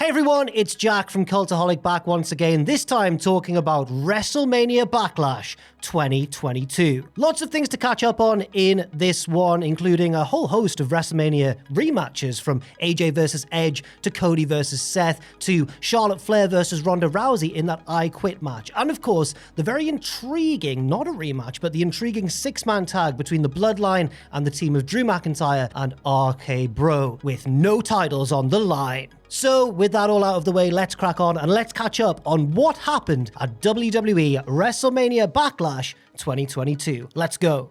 Hey everyone, it's Jack from Cultaholic back once again, this time talking about WrestleMania Backlash 2022. Lots of things to catch up on in this one, including a whole host of WrestleMania rematches from AJ vs Edge to Cody vs Seth to Charlotte Flair vs Ronda Rousey in that I Quit match. And of course, the very intriguing, not a rematch, but the intriguing six-man tag between the Bloodline and the team of Drew McIntyre and RK Bro, with no titles on the line. So, with that all out of the way, let's crack on and let's catch up on what happened at WWE WrestleMania Backlash 2022. Let's go.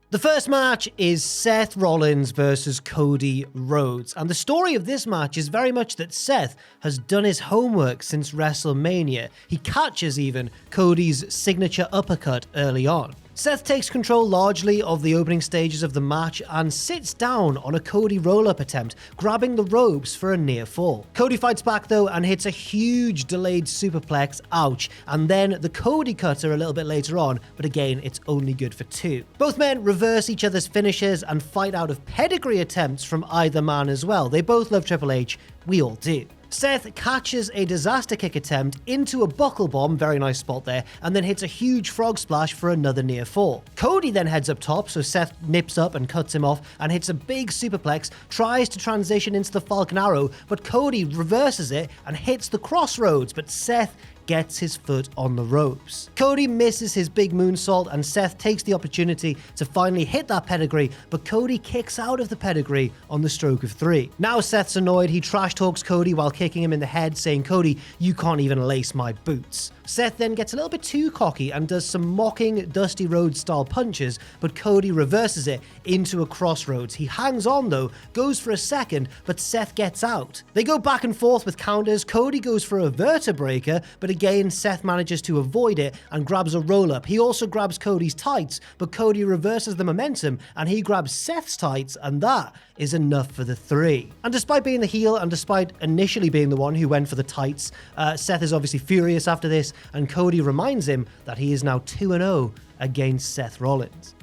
The first match is Seth Rollins versus Cody Rhodes, and the story of this match is very much that Seth has done his homework since WrestleMania. He catches even Cody's signature uppercut early on. Seth takes control largely of the opening stages of the match and sits down on a Cody roll-up attempt, grabbing the ropes for a near fall. Cody fights back though and hits a huge delayed superplex, ouch, and then the Cody cutter a little bit later on, but again, it's only good for two. Both men reverse each other's finishes and fight out of pedigree attempts from either man as well. They both love Triple H, we all do. Seth catches a disaster kick attempt into a buckle bomb, very nice spot there, and then hits a huge frog splash for another near fall. Cody then heads up top, so Seth nips up and cuts him off and hits a big superplex, tries to transition into the Falcon Arrow, but Cody reverses it and hits the Crossroads, but Seth gets his foot on the ropes. Cody misses his big moonsault and Seth takes the opportunity to finally hit that pedigree, but Cody kicks out of the pedigree on the stroke of three. Now Seth's annoyed, he trash talks Cody while kicking him in the head, saying, "Cody, you can't even lace my boots." Seth then gets a little bit too cocky and does some mocking Dusty Rhodes style punches, but Cody reverses it into a Crossroads. He hangs on though, goes for a second, but Seth gets out. They go back and forth with counters. Cody goes for a vertebreaker, but again Seth manages to avoid it and grabs a roll-up. He also grabs Cody's tights, but Cody reverses the momentum and he grabs Seth's tights, and that is enough for the three. And despite being the heel and despite initially being the one who went for the tights, Seth is obviously furious after this, and Cody reminds him that he is now 2-0 against Seth Rollins.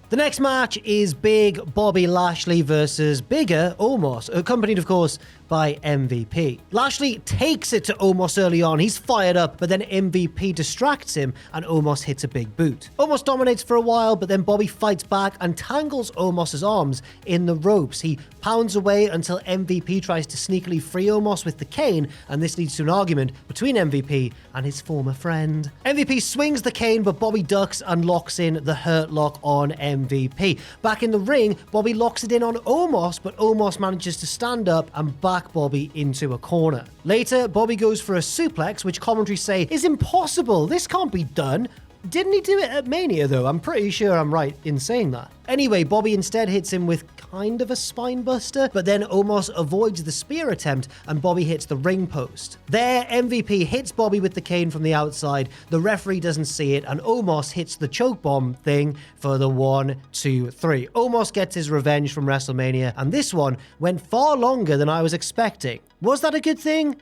The next match is Big Bobby Lashley versus Bigger Omos, accompanied of course by MVP. Lashley takes it to Omos early on, he's fired up, but then MVP distracts him and Omos hits a big boot. Omos dominates for a while, but then Bobby fights back and tangles Omos's arms in the ropes. He pounds away until MVP tries to sneakily free Omos with the cane, and this leads to an argument between MVP and his former friend. MVP swings the cane, but Bobby ducks and locks in the Hurt Lock on MVP. Back in the ring, Bobby locks it in on Omos, but Omos manages to stand up and back Bobby into a corner. Later, Bobby goes for a suplex, which commentary say is impossible. This can't be done. Didn't he do it at Mania though? I'm pretty sure I'm right in saying that. Anyway, Bobby instead hits him with kind of a spine buster, but then Omos avoids the spear attempt and Bobby hits the ring post. There, MVP hits Bobby with the cane from the outside, the referee doesn't see it, and Omos hits the choke bomb thing for the 1, 2, 3. Omos gets his revenge from WrestleMania, and this one went far longer than I was expecting. Was that a good thing?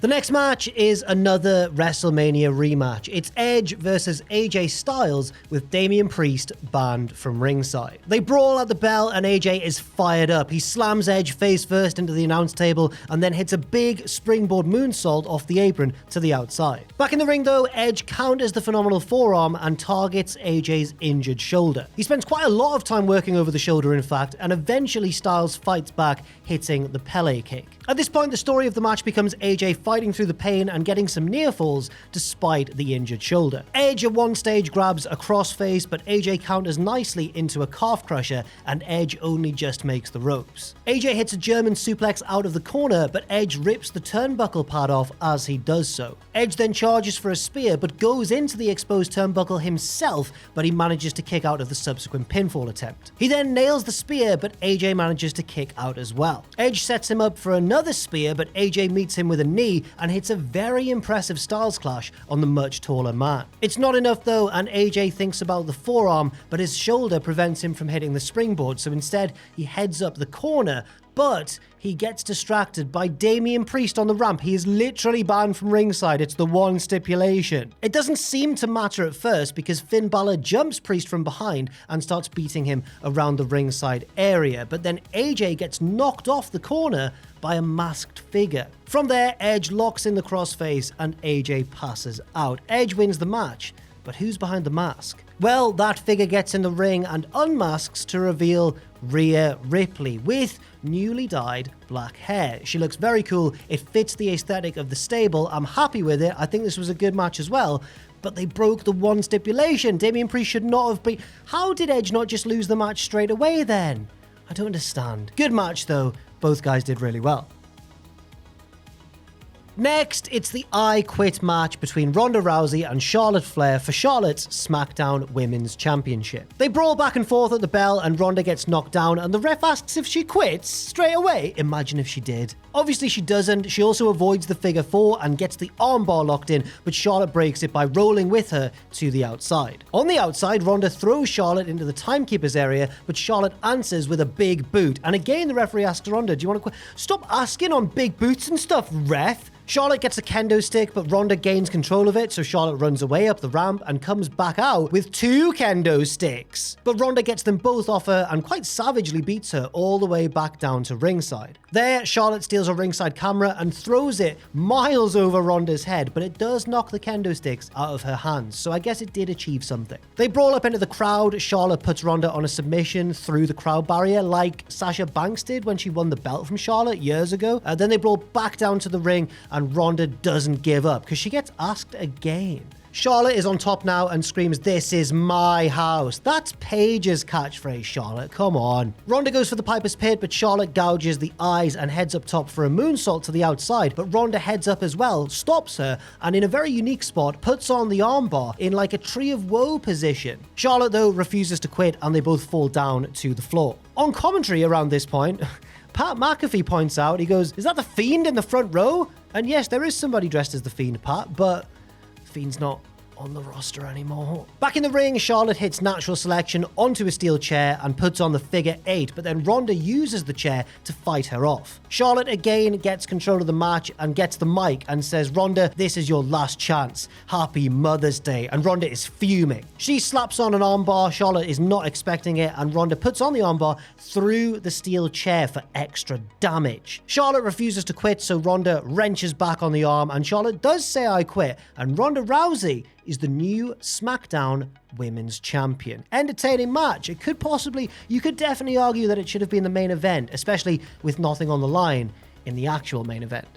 The next match is another WrestleMania rematch. It's Edge versus AJ Styles with Damian Priest banned from ringside. They brawl at the bell and AJ is fired up. He slams Edge face first into the announce table and then hits a big springboard moonsault off the apron to the outside. Back in the ring though, Edge counters the phenomenal forearm and targets AJ's injured shoulder. He spends quite a lot of time working over the shoulder in fact, and eventually Styles fights back, hitting the Pele kick. At this point, the story of the match becomes AJ fighting through the pain and getting some near falls despite the injured shoulder. Edge at one stage grabs a crossface, but AJ counters nicely into a calf crusher and Edge only just makes the ropes. AJ hits a German suplex out of the corner, but Edge rips the turnbuckle pad off as he does so. Edge then charges for a spear, but goes into the exposed turnbuckle himself, but he manages to kick out of the subsequent pinfall attempt. He then nails the spear, but AJ manages to kick out as well. Edge sets him up for another spear, but AJ meets him with a knee and hits a very impressive Styles clash on the much taller man. It's not enough though, and AJ thinks about the forearm, but his shoulder prevents him from hitting the springboard, so instead he heads up the corner, but he gets distracted by Damian Priest on the ramp. He is literally banned from ringside. It's the one stipulation. It doesn't seem to matter at first because Finn Balor jumps Priest from behind and starts beating him around the ringside area, but then AJ gets knocked off the corner by a masked figure. From there, Edge locks in the crossface and AJ passes out. Edge wins the match, but who's behind the mask? Well, that figure gets in the ring and unmasks to reveal Rhea Ripley with newly dyed black hair. She looks very cool. It fits the aesthetic of the stable. I'm happy with it. I think this was a good match as well. But they broke the one stipulation. Damian Priest should not have been... How did Edge not just lose the match straight away then? I don't understand. Good match though. Both guys did really well. Next, it's the I Quit match between Ronda Rousey and Charlotte Flair for Charlotte's SmackDown Women's Championship. They brawl back and forth at the bell and Ronda gets knocked down and the ref asks if she quits straight away. Imagine if she did. Obviously she doesn't. She also avoids the figure four and gets the armbar locked in, but Charlotte breaks it by rolling with her to the outside. On the outside, Ronda throws Charlotte into the timekeeper's area, but Charlotte answers with a big boot. And again, the referee asks Ronda, do you want to quit? Stop asking on big boots and stuff, ref. Charlotte gets a kendo stick, but Ronda gains control of it, so Charlotte runs away up the ramp and comes back out with two kendo sticks. But Ronda gets them both off her and quite savagely beats her all the way back down to ringside. There, Charlotte steals a ringside camera and throws it miles over Ronda's head, but it does knock the kendo sticks out of her hands, so I guess it did achieve something. They brawl up into the crowd. Charlotte puts Ronda on a submission through the crowd barrier like Sasha Banks did when she won the belt from Charlotte years ago. Then they brawl back down to the ring and Ronda doesn't give up because she gets asked again. Charlotte is on top now and screams, "This is my house." That's Paige's catchphrase, Charlotte. Come on. Ronda goes for the Piper's Pit, but Charlotte gouges the eyes and heads up top for a moonsault to the outside. But Ronda heads up as well, stops her, and in a very unique spot, puts on the armbar in like a Tree of Woe position. Charlotte, though, refuses to quit, and they both fall down to the floor. On commentary around this point, Pat McAfee points out, he goes, "Is that the Fiend in the front row?" And yes, there is somebody dressed as the Fiend, Pat, but Fiend's not on the roster anymore. Back in the ring, Charlotte hits natural selection onto a steel chair and puts on the figure 8, but then Ronda uses the chair to fight her off. Charlotte again gets control of the match and gets the mic and says, "Ronda, this is your last chance. Happy Mother's Day." And Ronda is fuming. She slaps on an armbar. Charlotte is not expecting it, and Ronda puts on the armbar through the steel chair for extra damage. Charlotte refuses to quit, so Ronda wrenches back on the arm, and Charlotte does say, "I quit," and Ronda Rousey is the new SmackDown Women's Champion. Entertaining match. You could definitely argue that it should have been the main event, especially with nothing on the line in the actual main event.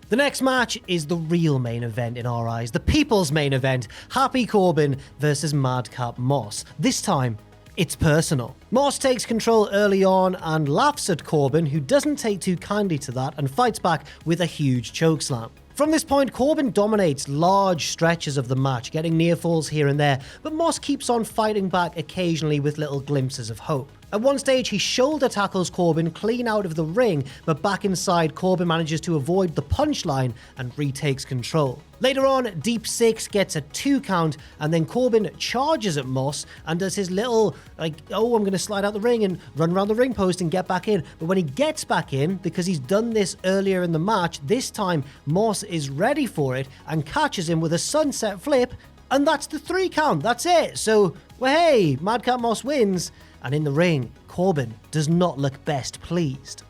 The next match is the real main event in our eyes, the people's main event, Happy Corbin versus Madcap Moss. This time, it's personal. Moss takes control early on and laughs at Corbin, who doesn't take too kindly to that and fights back with a huge chokeslam. From this point, Corbin dominates large stretches of the match, getting near falls here and there, but Moss keeps on fighting back occasionally with little glimpses of hope. At one stage, he shoulder tackles Corbin clean out of the ring, but back inside, Corbin manages to avoid the punchline and retakes control. Later on, Deep 6 gets a 2 count, and then Corbin charges at Moss and does his little, I'm going to slide out the ring and run around the ring post and get back in. But when he gets back in, because he's done this earlier in the match, this time Moss is ready for it and catches him with a sunset flip, and that's the 3 count. That's it. So, well, hey, Madcap Moss wins. And in the ring, Corbin does not look best pleased.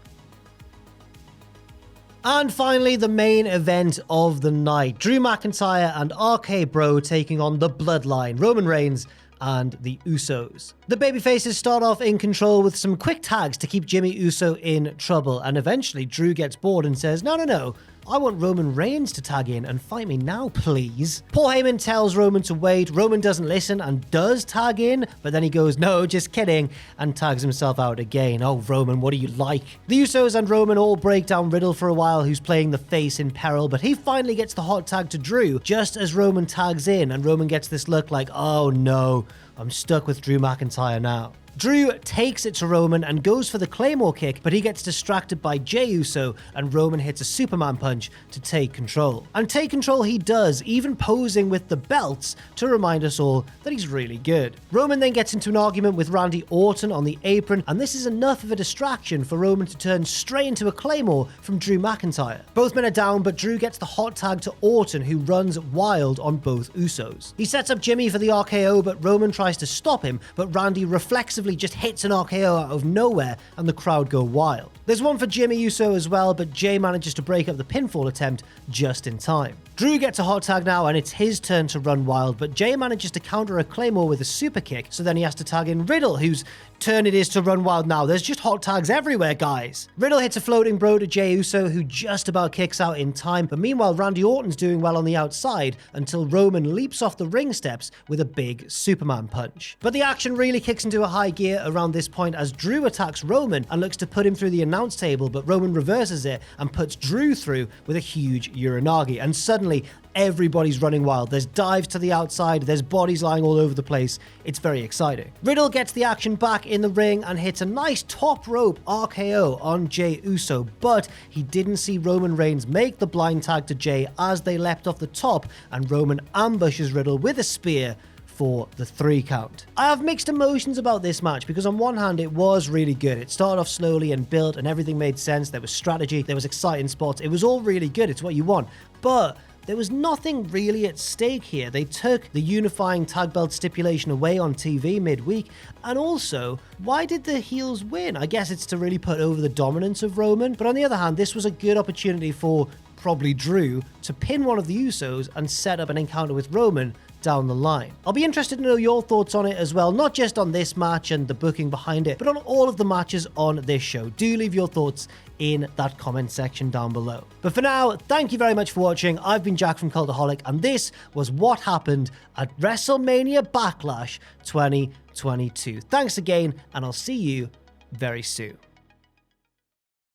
And finally, the main event of the night. Drew McIntyre and RK Bro taking on the Bloodline, Roman Reigns and the Usos. The Babyfaces start off in control with some quick tags to keep Jimmy Uso in trouble, and eventually Drew gets bored and says, no, I want Roman Reigns to tag in and fight me now, please. Paul Heyman tells Roman to wait. Roman doesn't listen and does tag in, but then he goes, no, just kidding, and tags himself out again. Oh, Roman, what do you like? The Usos and Roman all break down Riddle for a while, who's playing the face in peril, but he finally gets the hot tag to Drew just as Roman tags in, and Roman gets this look like, oh no, I'm stuck with Drew McIntyre now. Drew takes it to Roman and goes for the Claymore kick, but he gets distracted by Jey Uso and Roman hits a Superman punch to take control. And take control he does, even posing with the belts to remind us all that he's really good. Roman then gets into an argument with Randy Orton on the apron, and this is enough of a distraction for Roman to turn straight into a Claymore from Drew McIntyre. Both men are down, but Drew gets the hot tag to Orton, who runs wild on both Usos. He sets up Jimmy for the RKO, but Roman tries to stop him, but Randy reflexively just hits an RKO out of nowhere and the crowd go wild. There's one for Jimmy Uso as well, but Jey manages to break up the pinfall attempt just in time. Drew gets a hot tag now and it's his turn to run wild, but Jey manages to counter a Claymore with a super kick, so then he has to tag in Riddle, whose turn it is to run wild now. There's just hot tags everywhere, guys. Riddle hits a floating bro to Jey Uso, who just about kicks out in time, but meanwhile Randy Orton's doing well on the outside until Roman leaps off the ring steps with a big Superman punch. But the action really kicks into a high gear around this point as Drew attacks Roman and looks to put him through the announce table, but Roman reverses it and puts Drew through with a huge Uranagi, and suddenly everybody's running wild. There's dives to the outside, there's bodies lying all over the place. It's very exciting. Riddle gets the action back in the ring and hits a nice top rope RKO on Jey Uso, but he didn't see Roman Reigns make the blind tag to Jey as they leapt off the top, and Roman ambushes Riddle with a spear for the 3 count. I have mixed emotions about this match because on one hand it was really good. It started off slowly and built and everything made sense. There was strategy, there was exciting spots. It was all really good. It's what you want. But there was nothing really at stake here. They took the unifying tag belt stipulation away on TV midweek, and also, why did the heels win? I guess it's to really put over the dominance of Roman, but on the other hand, this was a good opportunity for probably Drew to pin one of the Usos and set up an encounter with Roman down the line. I'll be interested to know your thoughts on it as well, not just on this match and the booking behind it, but on all of the matches on this show. Do leave your thoughts in that comment section down below. But for now, thank you very much for watching. I've been Jack from Cultaholic, and this was what happened at WrestleMania Backlash 2022. Thanks again, and I'll see you very soon.